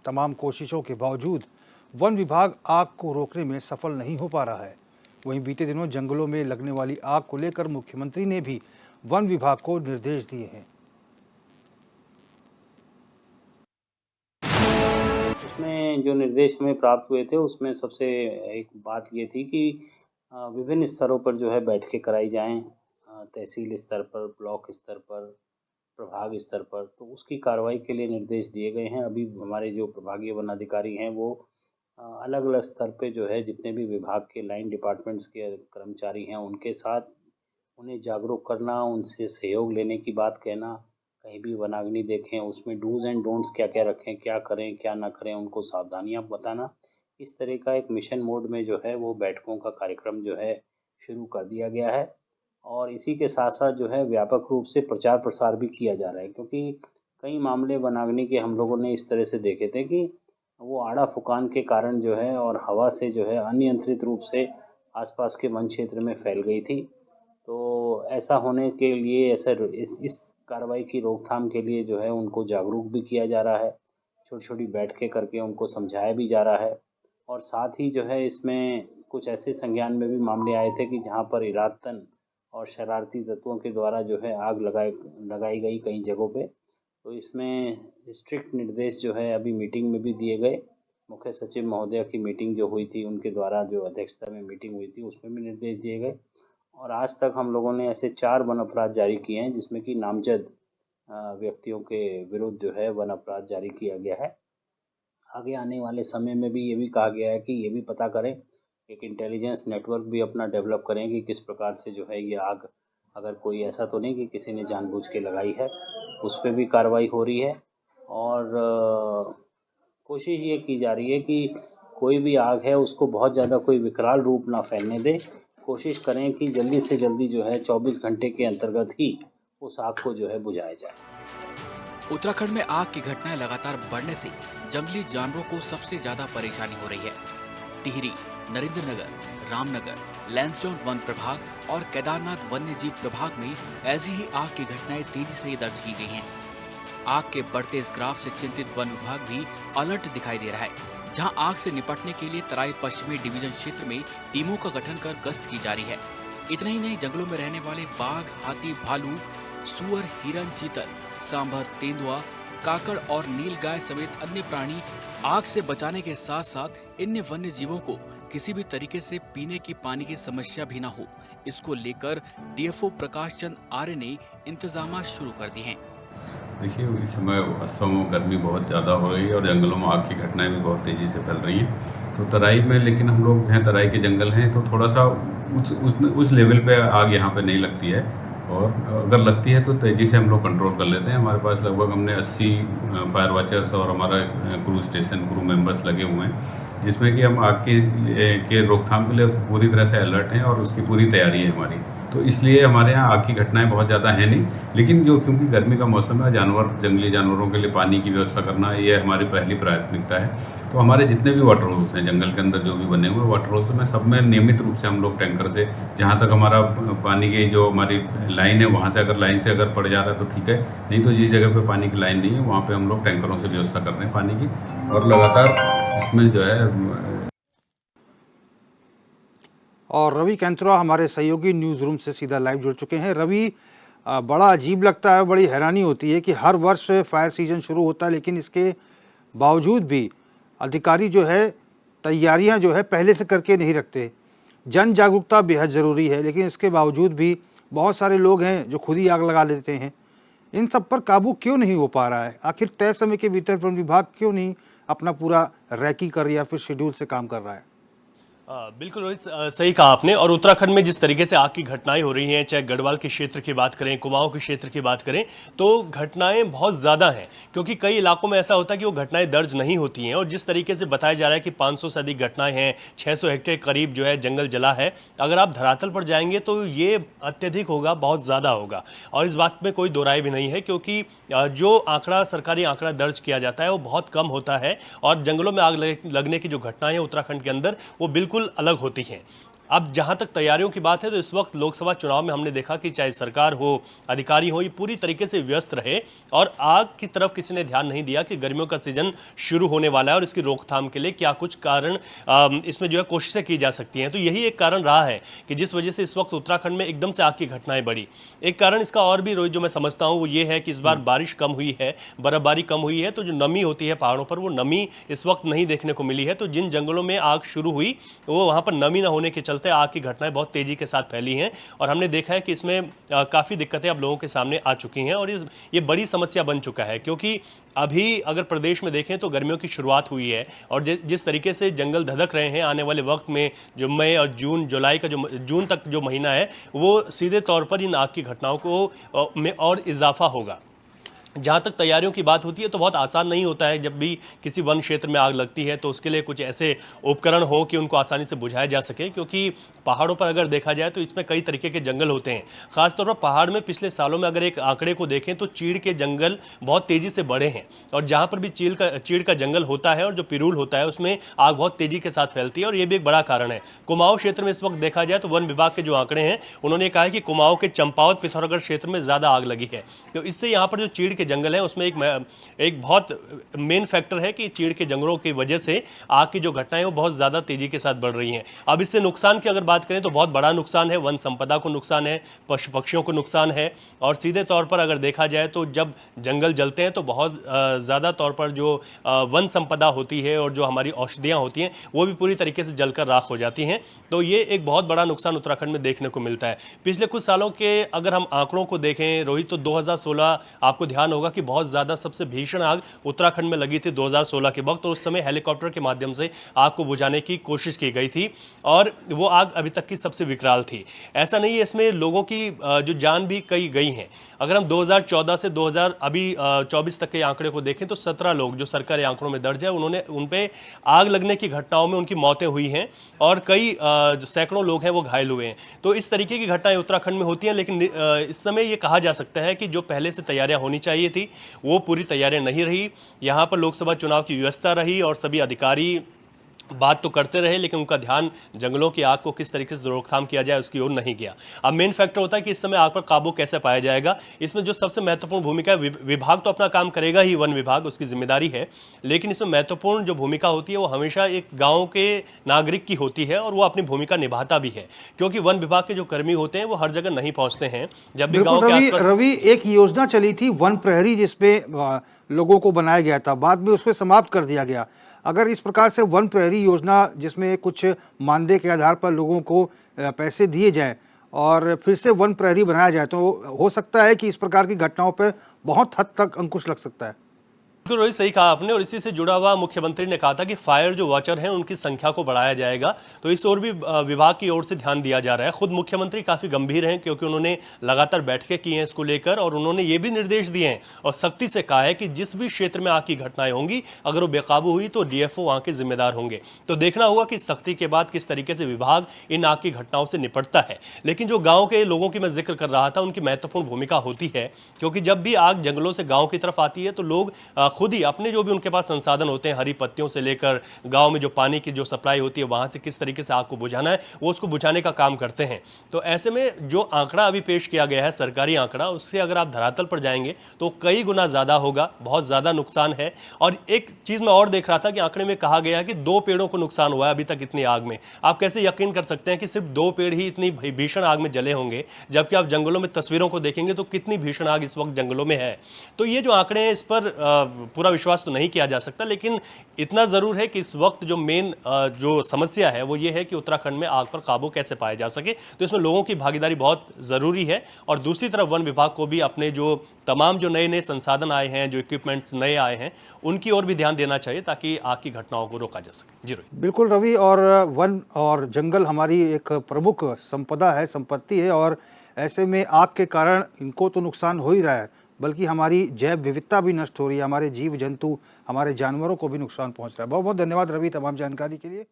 तमाम कोशिशों के बावजूद वन विभाग आग को रोकने में सफल नहीं हो पा रहा है। वहीं बीते दिनों जंगलों में लगने वाली आग को लेकर मुख्यमंत्री ने भी वन विभाग को निर्देश दिए हैं। उसमें जो निर्देश हमें प्राप्त हुए थे उसमें सबसे एक बात ये थी कि विभिन्न स्तरों पर जो है बैठकें कराई जाएं, तहसील स्तर पर, ब्लॉक स्तर पर, प्रभाग स्तर पर, तो उसकी कार्रवाई के लिए निर्देश दिए गए हैं। अभी हमारे जो प्रभागीय वन अधिकारी हैं वो अलग अलग स्तर पे जो है जितने भी विभाग के लाइन डिपार्टमेंट्स के कर्मचारी हैं उनके साथ उन्हें जागरूक करना, उनसे सहयोग लेने की बात कहना, कहीं भी वनाग्नि देखें उसमें डूज़ एंड डोंट्स क्या क्या रखें, क्या करें क्या ना करें, उनको सावधानियाँ बताना। इस तरह का एक मिशन मोड में जो है वो बैठकों का कार्यक्रम जो है शुरू कर दिया गया है और इसी के साथ साथ जो है व्यापक रूप से प्रचार प्रसार भी किया जा रहा है, क्योंकि कई मामले वनाग्नि के हम लोगों ने इस तरह से देखे थे कि वो आड़ा फुकान के कारण जो है और हवा से जो है अनियंत्रित रूप से आसपास के वन क्षेत्र में फैल गई थी। तो ऐसा होने के लिए इस कार्रवाई की रोकथाम के लिए जो है उनको जागरूक भी किया जा रहा है, छोटी-छोटी बैठकें करके उनको समझाया भी जा रहा है और साथ ही जो है इसमें कुछ ऐसे संज्ञान में भी मामले आए थे कि जहाँ पर इरादतन और शरारती तत्वों के द्वारा जो है आग लगाई गई कई जगहों पे। तो इसमें स्ट्रिक्ट निर्देश जो है अभी मीटिंग में भी दिए गए। मुख्य सचिव महोदया की मीटिंग जो हुई थी उनके द्वारा जो अध्यक्षता में मीटिंग हुई थी उसमें भी निर्देश दिए गए और आज तक हम लोगों ने ऐसे 4 वन अपराध जारी किए हैं जिसमें कि नामजद व्यक्तियों के विरुद्ध जो है वन अपराध जारी किया गया है। आगे आने वाले समय में भी ये भी कहा गया है कि ये भी पता करें, एक इंटेलिजेंस नेटवर्क भी अपना डेवलप करें कि किस प्रकार से जो है ये आग, अगर कोई ऐसा तो नहीं कि किसी ने जानबूझ के लगाई है, उस पर भी कार्रवाई हो रही है और कोशिश ये की जा रही है कि कोई भी आग है उसको बहुत ज़्यादा कोई विकराल रूप ना फैलने दे। कोशिश करें कि जल्दी से जल्दी जो है 24 घंटे के अंतर्गत ही उस आग को जो है बुझाया जाए। उत्तराखंड में आग की घटनाएं लगातार बढ़ने से जंगली जानवरों को सबसे ज्यादा परेशानी हो रही है। टिहरी, नरेंद्रनगर, रामनगर, लैंसडाउन वन प्रभाग और केदारनाथ वन्य जीव प्रभाग में ऐसी ही आग की घटनाएं तेजी से दर्ज की गई हैं। आग के बढ़ते इस ग्राफ से चिंतित वन विभाग भी अलर्ट दिखाई दे रहा है, जहां आग से निपटने के लिए तराई पश्चिमी डिवीजन क्षेत्र में टीमों का गठन कर गश्त की जा रही है। इतना ही नहीं, जंगलों में रहने वाले बाघ, हाथी, भालू, सुअर, हिरन, चीतल, सांभर, तेंदुआ, काकड़ और नीलगाय समेत अन्य प्राणी आग से बचाने के साथ साथ इन वन्य जीवों को किसी भी तरीके से पीने की पानी की समस्या भी न हो, इसको लेकर डीएफओ प्रकाश चंद आर्य ने इंतजाम शुरू कर दिए हैं। देखिए, इस समय वास्तव में गर्मी बहुत ज़्यादा हो रही है और जंगलों में आग की घटनाएं भी बहुत तेज़ी से फैल रही हैं। तो तराई में, लेकिन हम लोग हैं तराई के जंगल हैं तो थोड़ा सा उस लेवल पे आग यहाँ पे नहीं लगती है और अगर लगती है तो तेज़ी से हम लोग कंट्रोल कर लेते हैं। हमारे पास लगभग हमने 80 फायर वॉचर्स और हमारा क्रू मेंबर्स लगे हुए हैं, जिसमें कि हम आग के रोकथाम के लिए पूरी तरह से अलर्ट हैं और उसकी पूरी तैयारी है हमारी। तो इसलिए हमारे यहाँ आग की घटनाएं बहुत ज़्यादा हैं नहीं, लेकिन क्योंकि गर्मी का मौसम है, जंगली जानवरों के लिए पानी की व्यवस्था करना ये हमारी पहली प्राथमिकता है। तो हमारे जितने भी वाटर होल्स हैं जंगल के अंदर, जो भी बने हुए वाटर होल्स में, सब में नियमित रूप से हम लोग टैंकर से, जहाँ तक हमारा पानी की जो हमारी लाइन है वहाँ से अगर लाइन से अगर पड़ जा रहा है तो ठीक है, नहीं तो जिस जगह पे पानी की लाइन नहीं है वहाँ पे हम लोग टैंकरों से व्यवस्था कर रहे हैं पानी की और लगातार इसमें जो है। और रवि कैंथरा हमारे सहयोगी न्यूज़ रूम से सीधा लाइव जुड़ चुके हैं। रवि, बड़ा अजीब लगता है, बड़ी हैरानी होती है कि हर वर्ष फायर सीजन शुरू होता है लेकिन इसके बावजूद भी अधिकारी जो है तैयारियां जो है पहले से करके नहीं रखते। जन जागरूकता बेहद ज़रूरी है, लेकिन इसके बावजूद भी बहुत सारे लोग हैं जो खुद ही आग लगा लेते हैं। इन सब पर काबू क्यों नहीं हो पा रहा है? आखिर तय समय के भीतर वन विभाग क्यों नहीं अपना पूरा रैकी कर या फिर शेड्यूल से काम कर रहा है? बिल्कुल रोहित, सही कहा आपने। और उत्तराखंड में जिस तरीके से आग की घटनाएं हो रही हैं, चाहे गढ़वाल के क्षेत्र की बात करें, कुमाऊं के क्षेत्र की बात करें, तो घटनाएं बहुत ज़्यादा हैं, क्योंकि कई इलाकों में ऐसा होता है कि वो घटनाएं दर्ज नहीं होती हैं। और जिस तरीके से बताया जा रहा है कि 500 से अधिक घटनाएं हैं, 600 हेक्टेयर करीब जो है जंगल जला है, अगर आप धरातल पर जाएंगे तो ये अत्यधिक होगा, बहुत ज़्यादा होगा। और इस बात में कोई दो राय भी नहीं है, क्योंकि जो आंकड़ा, सरकारी आंकड़ा दर्ज किया जाता है वो बहुत कम होता है और जंगलों में आग लगने की जो घटनाएं हैं उत्तराखंड के अंदर वो बिल्कुल अलग होती हैं। अब जहां तक तैयारियों की बात है तो इस वक्त लोकसभा चुनाव में हमने देखा कि चाहे सरकार हो, अधिकारी हो, ये पूरी तरीके से व्यस्त रहे और आग की तरफ किसी ने ध्यान नहीं दिया कि गर्मियों का सीजन शुरू होने वाला है और इसकी रोकथाम के लिए क्या कुछ कारण इसमें जो है कोशिशें की जा सकती हैं। तो यही एक कारण रहा है कि जिस वजह से इस वक्त उत्तराखंड में एकदम से आग की घटनाएं बढ़ी। एक कारण इसका और भी रोहित जो मैं समझता हूं वो ये है कि इस बार बारिश कम हुई है, बर्फबारी कम हुई है, तो जो नमी होती है पहाड़ों पर वो नमी इस वक्त नहीं देखने को मिली है। तो जिन जंगलों में आग शुरू हुई वो वहां पर नमी न होने के चलते आग की घटनाएं बहुत तेजी के साथ फैली हैं और हमने देखा है कि इसमें काफ़ी दिक्कतें अब लोगों के सामने आ चुकी हैं और ये बड़ी समस्या बन चुका है। क्योंकि अभी अगर प्रदेश में देखें तो गर्मियों की शुरुआत हुई है और जिस तरीके से जंगल धधक रहे हैं, आने वाले वक्त में जो मई और जुलाई का जो जून तक जो महीना है वो सीधे तौर पर इन आग की घटनाओं को में और इजाफा होगा। जहाँ तक तैयारियों की बात होती है तो बहुत आसान नहीं होता है। जब भी किसी वन क्षेत्र में आग लगती है तो उसके लिए कुछ ऐसे उपकरण हो कि उनको आसानी से बुझाया जा सके, क्योंकि पहाड़ों पर अगर देखा जाए तो इसमें कई तरीके के जंगल होते हैं। खासतौर पर पहाड़ में पिछले सालों में अगर एक आंकड़े को देखें तो चीड़ के जंगल बहुत तेजी से बढ़े हैं और जहाँ पर भी चीड़ का जंगल होता है और जो पिरूल होता है उसमें आग बहुत तेजी के साथ फैलती है और ये भी एक बड़ा कारण है। कुमाऊं क्षेत्र में इस वक्त देखा जाए तो वन विभाग के जो आंकड़े हैं उन्होंने कहा है कि कुमाऊं के चंपावत पिथौरागढ़ क्षेत्र में ज़्यादा आग लगी है। तो इससे यहाँ पर जो चीड़ के जंगल है उसमें एक बहुत मेन फैक्टर है कि चीड़ के जंगलों की वजह से आग की जो घटनाएं वो बहुत ज़्यादा तेजी के साथ बढ़ रही हैं। अब इससे नुकसान की अगर बात करें तो बहुत बड़ा नुकसान है, वन संपदा को नुकसान है, पशु पक्षियों को नुकसान है और सीधे तौर पर अगर देखा जाए तो जब जंगल जलते हैं तो बहुत ज़्यादा तौर पर जो वन संपदा होती है और जो हमारी औषधियाँ होती हैं वो भी पूरी तरीके से जलकर राख हो जाती हैं। तो ये एक बहुत बड़ा नुकसान उत्तराखंड में देखने को मिलता है। पिछले कुछ सालों के अगर हम आंकड़ों को देखें रोहित तो 2016 आपको ध्यान होगा कि बहुत ज़्यादा सबसे भीषण आग उत्तराखंड में लगी थी 2016 के वक्त और उस समय हेलीकॉप्टर के माध्यम से आग को बुझाने की कोशिश की गई थी और वो आग अभी तक की सबसे विकराल थी। ऐसा नहीं है, इसमें लोगों की जो जान भी कई गई हैं। अगर हम 2014 से 2024 तक के आंकड़े को देखें तो 17 लोग जो सरकारी आंकड़ों में दर्ज है उन पे आग लगने की घटनाओं में उनकी मौतें हुई हैं और कई जो सैकड़ों लोग हैं वो घायल हुए हैं। तो इस तरीके की घटनाएं उत्तराखंड में होती हैं, लेकिन इस समय ये कहा जा सकता है कि जो पहले से तैयारियां होनी चाहिए थी वो पूरी तैयारियां नहीं रही। यहाँ पर लोकसभा चुनाव की व्यवस्था रही और सभी अधिकारी बात तो करते रहे लेकिन उनका ध्यान जंगलों की आग को किस तरीके से रोकथाम किया जाए उसकी ओर नहीं गया। अब मेन फैक्टर होता है कि इस समय आग पर काबू कैसे पाया जाएगा। इसमें जो सबसे महत्वपूर्ण भूमिका है, विभाग तो अपना काम करेगा ही, वन विभाग उसकी जिम्मेदारी है, लेकिन इसमें महत्वपूर्ण जो भूमिका होती है वो हमेशा एक गाँव के नागरिक की होती है और वो अपनी भूमिका निभाता भी है, क्योंकि वन विभाग के जो कर्मी होते हैं वो हर जगह नहीं पहुंचते हैं। जब भी गाँव के आसपास रवि, एक योजना चली थी वन प्रहरी जिसपे लोगों को बनाया गया था, बाद में उसको समाप्त कर दिया गया। अगर इस प्रकार से वन प्रहरी योजना जिसमें कुछ मानदेय के आधार पर लोगों को पैसे दिए जाए और फिर से वन प्रहरी बनाया जाए तो हो सकता है कि इस प्रकार की घटनाओं पर बहुत हद तक अंकुश लग सकता है। बिल्कुल रोहित, सही कहा आपने और इसी से जुड़ा हुआ मुख्यमंत्री ने कहा था कि फायर जो वॉचर हैं उनकी संख्या को बढ़ाया जाएगा। तो इस ओर भी विभाग की ओर से ध्यान दिया जा रहा है। खुद मुख्यमंत्री काफ़ी गंभीर हैं क्योंकि उन्होंने लगातार बैठकें की हैं इसको लेकर और उन्होंने ये भी निर्देश दिए हैं और सख्ती से कहा है कि जिस भी क्षेत्र में आग की घटनाएं होंगी अगर वो बेकाबू हुई तो डीएफओ वहाँ के जिम्मेदार होंगे। तो देखना होगा कि सख्ती के बाद किस तरीके से विभाग इन आग की घटनाओं से निपटता है। लेकिन जो गाँव के लोगों की मैं जिक्र कर रहा था उनकी महत्वपूर्ण भूमिका होती है, क्योंकि जब भी आग जंगलों से गाँव की तरफ आती है तो लोग खुद ही अपने जो भी उनके पास संसाधन होते हैं, हरी पत्तियों से लेकर गांव में जो पानी की जो सप्लाई होती है वहां से किस तरीके से आग को बुझाना है वो उसको बुझाने का काम करते हैं। तो ऐसे में जो आंकड़ा अभी पेश किया गया है सरकारी आंकड़ा, उससे अगर आप धरातल पर जाएंगे तो कई गुना ज़्यादा होगा, बहुत ज़्यादा नुकसान है। और एक चीज़ मैं और देख रहा था कि आंकड़े में कहा गया है कि 2 पेड़ों को नुकसान हुआ है अभी तक इतनी आग में। आप कैसे यकीन कर सकते हैं कि सिर्फ 2 पेड़ ही इतनी भीषण आग में जले होंगे, जबकि आप जंगलों में तस्वीरों को देखेंगे तो कितनी भीषण आग इस वक्त जंगलों में है। तो ये जो आंकड़े हैं इस पर पूरा विश्वास तो नहीं किया जा सकता, लेकिन इतना ज़रूर है कि इस वक्त जो मेन जो समस्या है वो ये है कि उत्तराखंड में आग पर काबू कैसे पाया जा सके। तो इसमें लोगों की भागीदारी बहुत ज़रूरी है और दूसरी तरफ वन विभाग को भी अपने जो तमाम जो नए नए संसाधन आए हैं, जो इक्विपमेंट्स नए आए हैं, उनकी ओर भी ध्यान देना चाहिए ताकि आग की घटनाओं को रोका जा सके। जी रोहित। बिल्कुल रवि, और वन और जंगल हमारी एक प्रमुख संपदा है, संपत्ति है और ऐसे में आग के कारण इनको तो नुकसान हो ही रहा है बल्कि हमारी जैव विविधता भी नष्ट हो रही है, हमारे जीव जंतु, हमारे जानवरों को भी नुकसान पहुंच रहा है। बहुत बहुत धन्यवाद रवि तमाम जानकारी के लिए।